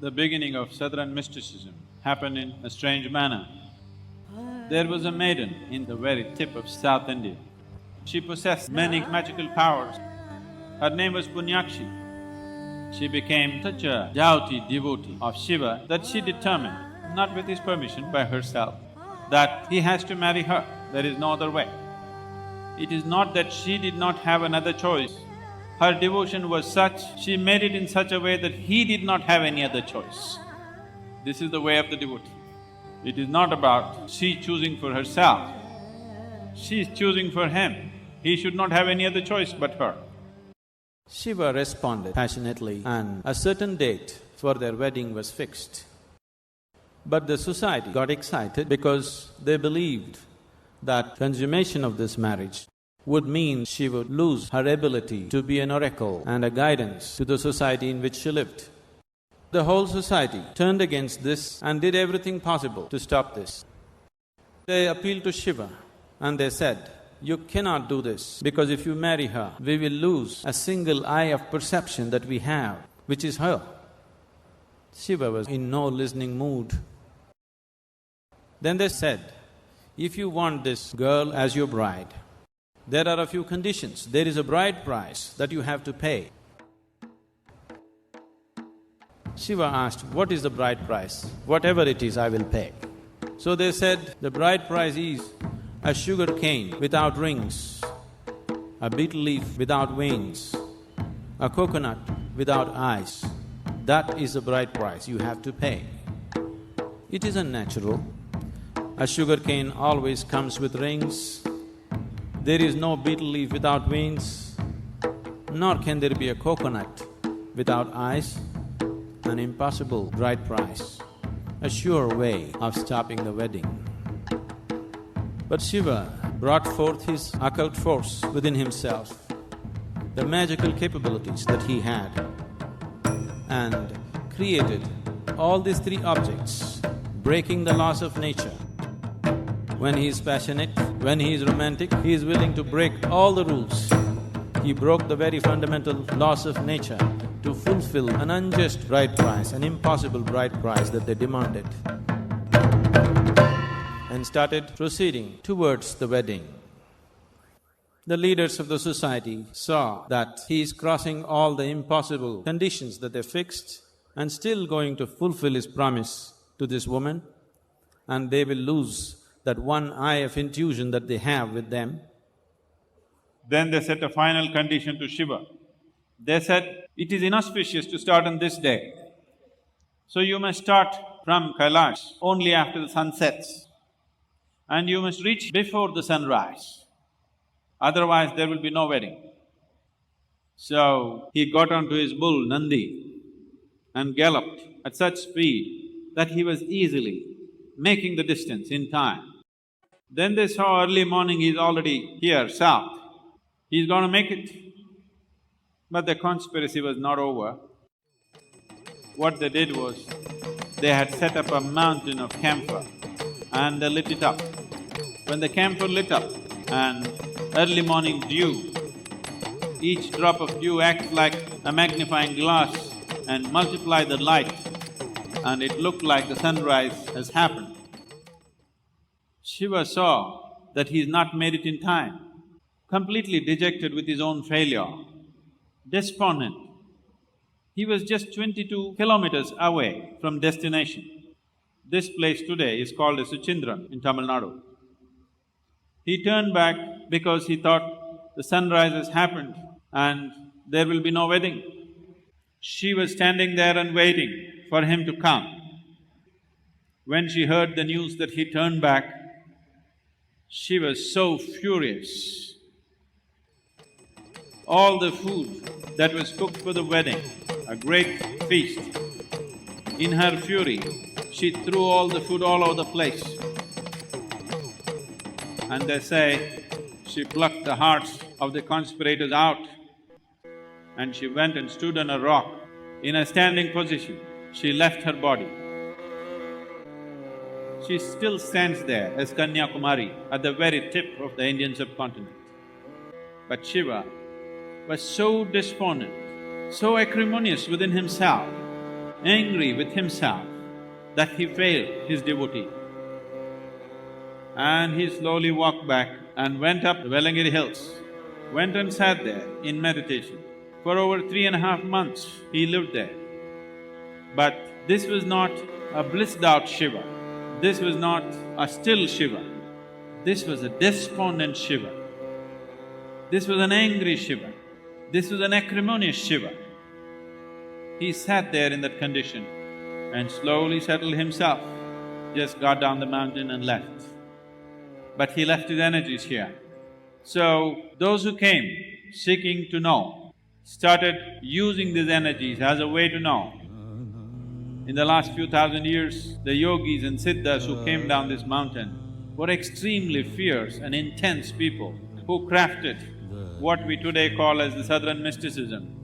The beginning of Southern mysticism happened in a strange manner. There was a maiden in the very tip of South India. She possessed many magical powers. Her name was Punyakshi. She became such a devotee of Shiva that she determined, not with his permission, by herself, that he has to marry her, there is no other way. It is not that she did not have another choice. Her devotion was such, she made it in such a way that he did not have any other choice. This is the way of the devotee. It is not about she choosing for herself, she is choosing for him. He should not have any other choice but her. Shiva responded passionately and a certain date for their wedding was fixed. But the society got excited because they believed that consummation of this marriage would mean she would lose her ability to be an oracle and a guidance to the society in which she lived. The whole society turned against this and did everything possible to stop this. They appealed to Shiva and they said, "You cannot do this because if you marry her, we will lose a single eye of perception that we have, which is her." Shiva was in no listening mood. Then they said, "If you want this girl as your bride, there are a few conditions. There is a bride price that you have to pay." Shiva asked, "What is the bride price? Whatever it is, I will pay." So they said, "The bride price is a sugar cane without rings, a betel leaf without veins, a coconut without eyes. That is the bride price you have to pay." It is unnatural. A sugar cane always comes with rings. There is no betel leaf without veins, nor can there be a coconut without eyes. An impossible bride price, a sure way of stopping the wedding. But Shiva brought forth his occult force within himself, the magical capabilities that he had, and created all these three objects, breaking the laws of nature. When he is passionate, when he is romantic, he is willing to break all the rules. He broke the very fundamental laws of nature to fulfill an unjust bride price, an impossible bride price that they demanded, and started proceeding towards the wedding. The leaders of the society saw that he is crossing all the impossible conditions that they fixed and still going to fulfill his promise to this woman, and they will lose that one eye of intuition that they have with them. Then they set a final condition to Shiva. They said, "It is inauspicious to start on this day, so you must start from Kailash only after the sun sets, and you must reach before the sunrise, otherwise there will be no wedding." So he got onto his bull, Nandi, and galloped at such speed that he was easily making the distance in time. Then they saw early morning he's already here, south, he's gonna make it. But the conspiracy was not over. What they did was, they had set up a mountain of camphor and they lit it up. When the camphor lit up and early morning dew, each drop of dew acts like a magnifying glass and multiply the light, and it looked like the sunrise has happened. Shiva saw that he's not made it in time, completely dejected with his own failure, despondent. He was just 22 kilometers away from destination. This place today is called as Suchindram in Tamil Nadu. He turned back because he thought the sunrise has happened and there will be no wedding. She was standing there and waiting for him to come. When she heard the news that he turned back, she was so furious. All the food that was cooked for the wedding, a great feast, in her fury, she threw all the food all over the place. And they say, she plucked the hearts of the conspirators out and she went and stood on a rock. In a standing position, she left her body. She still stands there as Kanyakumari at the very tip of the Indian subcontinent. But Shiva was so despondent, so acrimonious within himself, angry with himself that he failed his devotee. And he slowly walked back and went up the Velangiri hills, went and sat there in meditation. For over 3.5 months, he lived there. But this was not a blissed out Shiva, this was not a still Shiva, this was a despondent Shiva, this was an angry Shiva, this was an acrimonious Shiva. He sat there in that condition and slowly settled himself, just got down the mountain and left. But he left his energies here. So, those who came seeking to know started using these energies as a way to know. In the last few thousand years, the yogis and siddhas who came down this mountain were extremely fierce and intense people who crafted what we today call as the Southern mysticism.